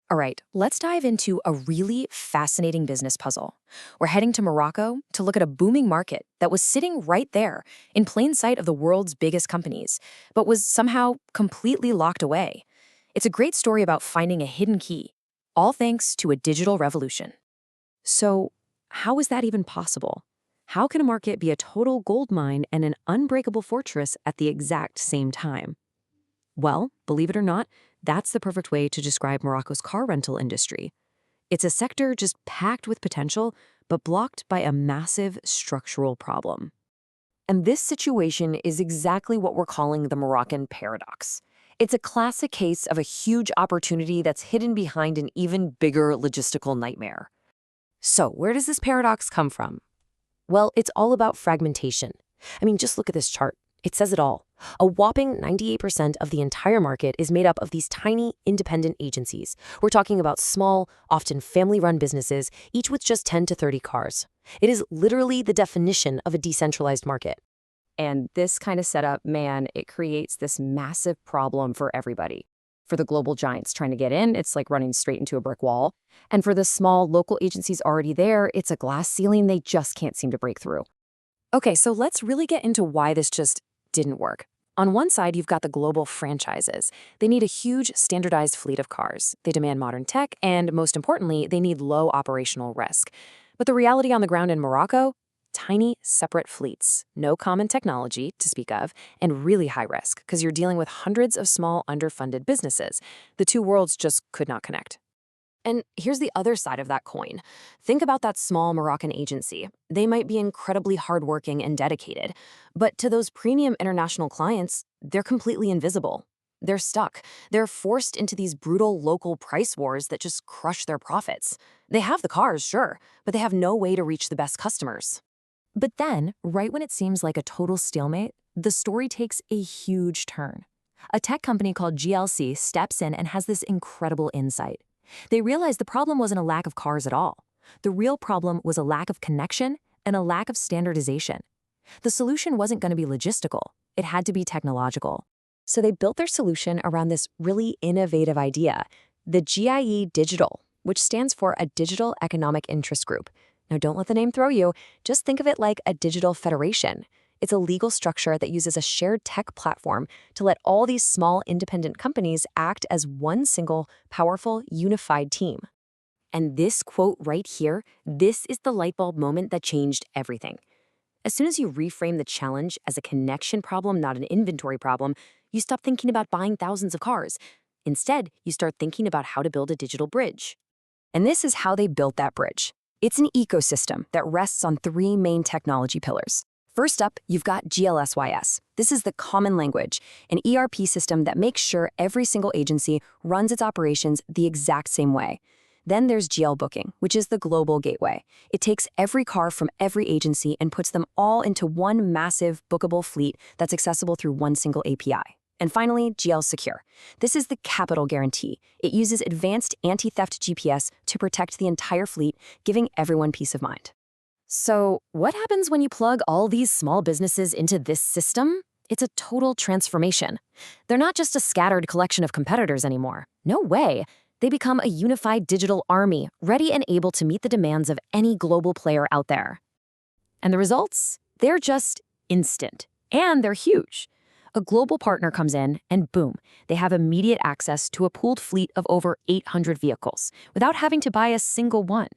All right, let's dive into a really fascinating business puzzle. We're heading to Morocco to look at a booming market that was sitting right there in plain sight of the world's biggest companies, but was somehow completely locked away. It's a great story about finding a hidden key, all thanks to a digital revolution. So, how is that even possible? How can a market be a total gold mine and an unbreakable fortress at the exact same time? Well, believe it or not, that's the perfect way to describe Morocco's car rental industry. It's a sector just packed with potential, but blocked by a massive structural problem. And this situation is exactly what we're calling the Moroccan paradox. It's a classic case of a huge opportunity that's hidden behind an even bigger logistical nightmare. So, where does this paradox come from? Well, it's all about fragmentation. I mean, just look at this chart. It says it all. A whopping 98% of the entire market is made up of these tiny, independent agencies. We're talking about small, often family-run businesses, each with just 10 to 30 cars. It is literally the definition of a decentralized market. And this kind of setup, man, it creates this massive problem for everybody. For the global giants trying to get in, it's like running straight into a brick wall. And for the small local agencies already there, it's a glass ceiling they just can't seem to break through. Okay, so let's really get into why this just didn't work. On one side, you've got the global franchises. They need a huge standardized fleet of cars. They demand modern tech, and most importantly, they need low operational risk. But the reality on the ground in Morocco? Tiny, separate fleets, no common technology to speak of, and really high risk because you're dealing with hundreds of small, underfunded businesses. The two worlds just could not connect. And here's the other side of that coin. Think about that small Moroccan agency. They might be incredibly hardworking and dedicated, but to those premium international clients, they're completely invisible. They're stuck. They're forced into these brutal local price wars that just crush their profits. They have the cars, sure, but they have no way to reach the best customers. But then, right when it seems like a total stalemate, the story takes a huge turn. A tech company called GLC steps in and has this incredible insight. They realized the problem wasn't a lack of cars at all. The real problem was a lack of connection and a lack of standardization. The solution wasn't going to be logistical. It had to be technological. So they built their solution around this really innovative idea, the GIE Digital, which stands for a Digital Economic Interest Group. Now, don't let the name throw you. Just think of it like a digital federation. It's a legal structure that uses a shared tech platform to let all these small independent companies act as one single, powerful, unified team. And this quote right here, this is the light bulb moment that changed everything. As soon as you reframe the challenge as a connection problem, not an inventory problem, you stop thinking about buying thousands of cars. Instead, you start thinking about how to build a digital bridge. And this is how they built that bridge. It's an ecosystem that rests on three main technology pillars. First up, you've got GLSYS. This is the common language, an ERP system that makes sure every single agency runs its operations the exact same way. Then there's GL Booking, which is the global gateway. It takes every car from every agency and puts them all into one massive bookable fleet that's accessible through one single API. And finally, GL Secure. This is the capital guarantee. It uses advanced anti-theft GPS to protect the entire fleet, giving everyone peace of mind. So, what happens when you plug all these small businesses into this system? It's a total transformation. They're not just a scattered collection of competitors anymore. No way. They become a unified digital army, ready and able to meet the demands of any global player out there. And the results? They're just instant. And they're huge. A global partner comes in, and boom, they have immediate access to a pooled fleet of over 800 vehicles without having to buy a single one.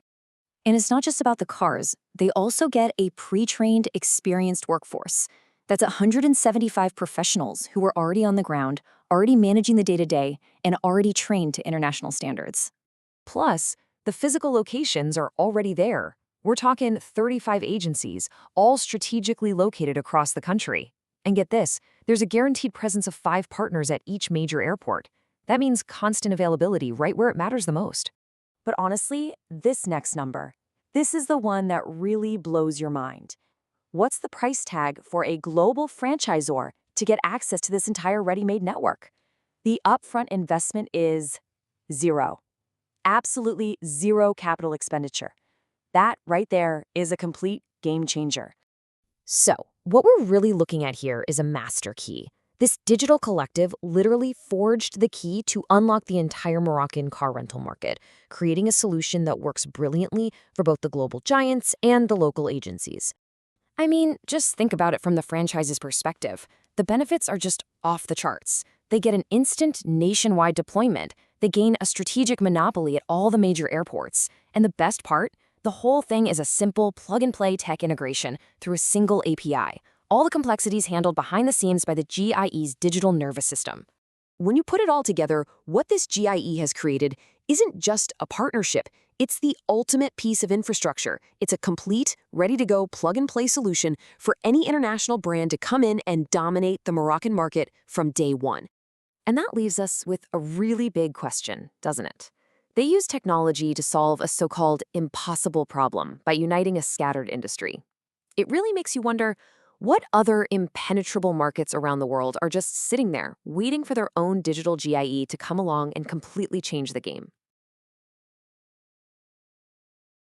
And it's not just about the cars. They also get a pre-trained, experienced workforce. That's 175 professionals who are already on the ground, already managing the day-to-day, and already trained to international standards. Plus, the physical locations are already there. We're talking 35 agencies, all strategically located across the country. And get this, there's a guaranteed presence of 5 partners at each major airport. That means constant availability right where it matters the most. But honestly, this next number, this is the one that really blows your mind. What's the price tag for a global franchisor to get access to this entire ready-made network? The upfront investment is zero. Absolutely zero capital expenditure. That right there is a complete game changer. So, what we're really looking at here is a master key. This digital collective literally forged the key to unlock the entire Moroccan car rental market, creating a solution that works brilliantly for both the global giants and the local agencies. I mean, just think about it from the franchise's perspective. The benefits are just off the charts. They get an instant nationwide deployment. They gain a strategic monopoly at all the major airports. And the best part? The whole thing is a simple plug-and-play tech integration through a single API. All the complexities handled behind the scenes by the GIE's digital nervous system. When you put it all together, what this GIE has created isn't just a partnership. It's the ultimate piece of infrastructure. It's a complete, ready-to-go plug-and-play solution for any international brand to come in and dominate the Moroccan market from day one. And that leaves us with a really big question, doesn't it? They use technology to solve a so-called impossible problem by uniting a scattered industry. It really makes you wonder, what other impenetrable markets around the world are just sitting there, waiting for their own digital GIE to come along and completely change the game?